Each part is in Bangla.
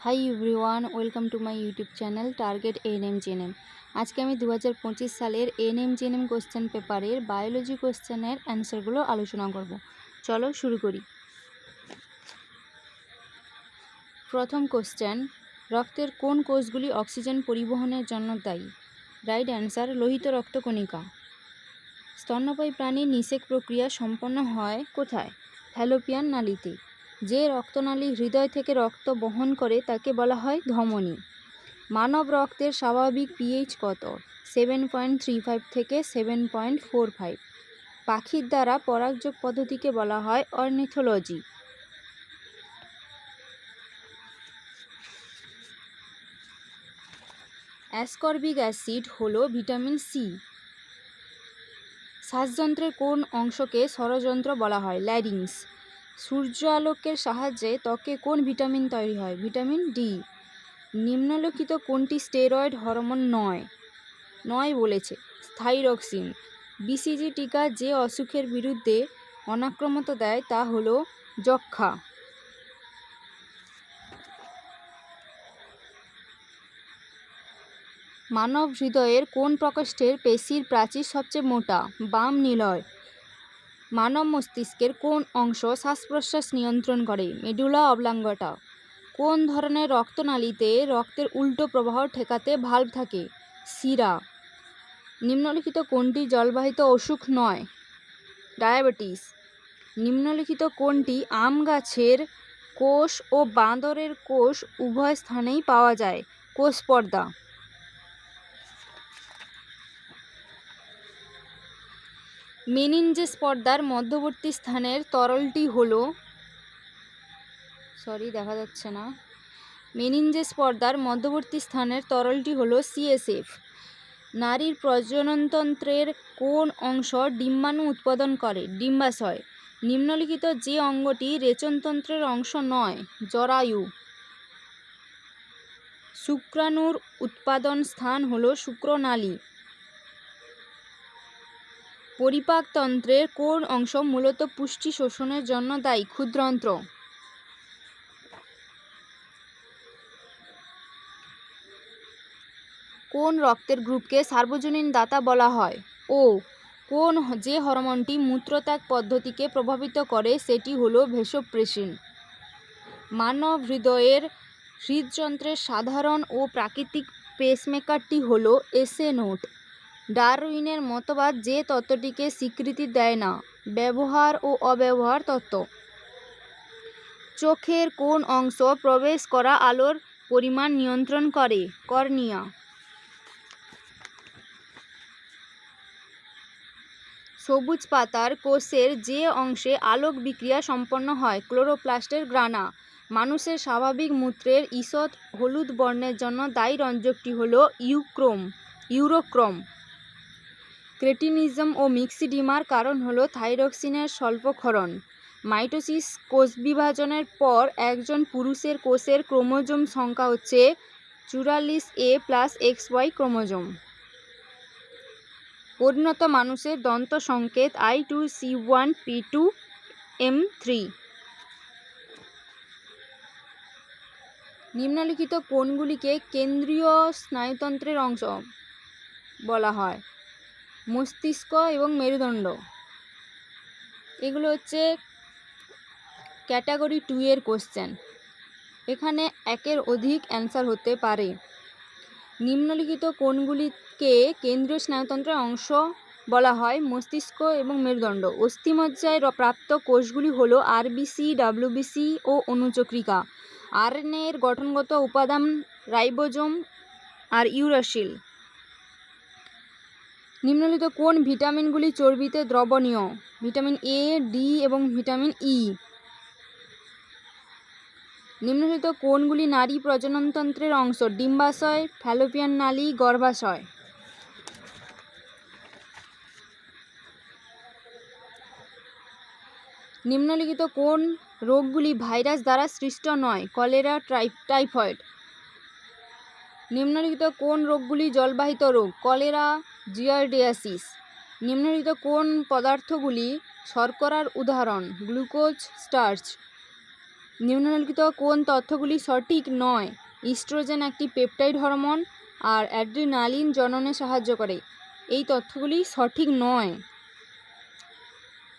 Hi everyone, welcome to my YouTube channel target ANM GNM. আজকে আমি 2025 সালের এএনএম জেএনএম কোশ্চেন পেপারের বায়োলজি কোশ্চেনের অ্যান্সারগুলো আলোচনা করব। চলো শুরু করি। প্রথম কোশ্চেন, রক্তের কোন কোষগুলি অক্সিজেন পরিবহনের জন্য দায়ী? রাইট অ্যান্সার, লোহিত রক্তকণিকা। স্তন্যপায়ী প্রাণীর নিষেক প্রক্রিয়া সম্পন্ন হয় কোথায়? ফ্যালোপিয়ান নালীতে। যে রক্তনালী হৃদয় থেকে রক্ত বহন করে তাকে বলা হয় ধমনী। মানব রক্তের স্বাভাবিক পিএইচ কত? 7.35 থেকে 7.45। পাখির দ্বারা পরাগযোগ পদ্ধতিকে বলা হয় অর্নিথোলজি। অ্যাসকর্বিক অ্যাসিড হলো ভিটামিন সি। শ্বাসযন্ত্রের কোন অংশকে স্বরযন্ত্র বলা হয়? ল্যারিংস। সূর্য আলোকের সাহায্যে ত্বকে কোন ভিটামিন তৈরি হয়? Vitamin D. নিম্নলিখিত কোনটি স্টেরয়েড হরমোন নয় বলেছে? থাইরক্সিন। বিসিজি টিকা যে অসুখের বিরুদ্ধে অনাক্রম্যতা দেয় তা হলো যক্ষ্মা। মানব হৃদয়ের কোন প্রকোষ্ঠের পেশির প্রাচীর সবচেয়ে মোটা? বাম নিলয়। মানব মস্তিষ্কের কোন অংশ শ্বাস প্রশ্বাস নিয়ন্ত্রণ করে? মেডুলা অবলাঙ্গটা। কোন ধরনের রক্তনালীতে রক্তের উল্টো প্রবাহ ঠেকাতে ভাল্ব থাকে? শিরা। নিম্নলিখিত কোনটি জলবাহিত অসুখ নয়? ডায়াবেটিস। নিম্নলিখিত কোনটি আম গাছের কোষ ও বাঁদরের কোষ উভয় স্থানেই পাওয়া যায়? কোষ পর্দা। মেনিনজেস পর্দার মধ্যবর্তী স্থানের তরলটি হলো মেনিনজেস পর্দার মধ্যবর্তী স্থানের তরলটি হলো সিএসএফ। নারীর প্রজননতন্ত্রের কোন অংশ ডিম্বাণু উৎপাদন করে? ডিম্বাশয়। নিম্নলিখিত যে অঙ্গটি রেচনতন্ত্রের অংশ নয়? জরায়ু। শুক্রাণুর উৎপাদন স্থান হলো শুক্রনালী। পরিপাকতন্ত্রের কোন অংশ মূলত পুষ্টি শোষণের জন্য দায়ী? ক্ষুদ্রান্ত্র। কোন রক্তের গ্রুপকে সার্বজনীন দাতা বলা হয়? ও। যে হরমোনটি মূত্রত্যাগ পদ্ধতিকে প্রভাবিত করে সেটি হলো ভ্যাসোপ্রেসিন। মানব হৃদয়ের হৃদযন্ত্রের সাধারণ ও প্রাকৃতিক পেসমেকারটি হলো এসএ নোট। ডারউইনের মতবাদ যে তত্ত্বটিকে স্বীকৃতি দেয় না? ব্যবহার ও অব্যবহার তত্ত্ব। চোখের কোন অংশ প্রবেশ করা আলোর পরিমাণ নিয়ন্ত্রণ করে? কর্নিয়া। সবুজ পাতার কোষের যে অংশে আলোক বিক্রিয়া সম্পন্ন হয়? ক্লোরোপ্লাস্টের গ্রানা। মানুষের স্বাভাবিক মূত্রের ঈষৎ হলুদ বর্ণের জন্য দায়ী রঞ্জকটি হল ইউরোক্রোম। ক্রেটিনিজম ও মিক্সিডিমার কারণ হল থাইরক্সিনের স্বল্পক্ষরণ। মাইটোসিস কোষ বিভাজনের পর একজন পুরুষের কোষের ক্রোমোজোম সংখ্যা হচ্ছে 44A+XY ক্রোমোজোম। পরিণত মানুষের দন্ত সংকেত I2C1P2M3। নিম্নলিখিত কোনগুলিকে কেন্দ্রীয় স্নায়ুতন্ত্রের অংশ বলা হয়? মস্তিষ্ক এবং মেরুদণ্ড। এগুলো হচ্ছে ক্যাটাগরি 2 এর কোশ্চেন। এখানে একের অধিক অ্যান্সার হতে পারে। নিম্নলিখিত কোনগুলিকে কেন্দ্রীয় স্নায়ুতন্ত্রের অংশ বলা হয়? মস্তিষ্ক এবং মেরুদণ্ড। অস্থিমজ্জায় প্রাপ্ত কোষগুলি হলো আরবিসি, ডাব্লিউবিসি ও অনুচক্রিকা। আরএনএ এর গঠনগত উপাদান রাইবোজোম আর ইউরাসিল। নিম্নলিখিত কোন ভিটামিনগুলি চর্বিতে দ্রবণীয়? ভিটামিন এ, ডি এবং ভিটামিন ই। নিম্নলিখিত কোনগুলি নারী প্রজননতন্ত্রের অংশ? ডিম্বাশয়, ফ্যালোপিয়ান নালী, গর্ভাশয়। নিম্নলিখিত কোন রোগগুলি ভাইরাস দ্বারা সৃষ্ট নয়? Cholera, typhoid. নিম্নলিখিত কোন রোগগুলি জলবাহিত রোগ? Cholera, giardiasis. নিম্নলিখিত কোন পদার্থগুলি শর্করার উদাহরণ? Glucose, starch. নিম্নলিখিত কোন তথ্যগুলি সঠিক নয়? ইস্ট্রোজেন একটি পেপটাইড হরমোন আর অ্যাড্রিনালিন জননে সাহায্য করে। এই তথ্যগুলি সঠিক নয়।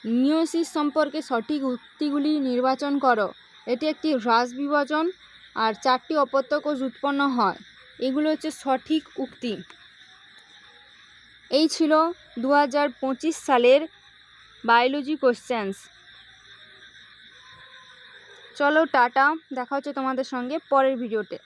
মিয়োসিস সম্পর্কে সঠিক উক্তিগুলি নির্বাচন করো। এটি একটি হ্রাস বিভাজন আর 4টি অপত্য কোষ উৎপন্ন হয়। এগুলো হচ্ছে সঠিক উক্তি। এই ছিল 2025 সালের বায়োলজি কোশ্চেন্স। চলো টাটা, দেখা হচ্ছে তোমাদের সঙ্গে পরের ভিডিওতে।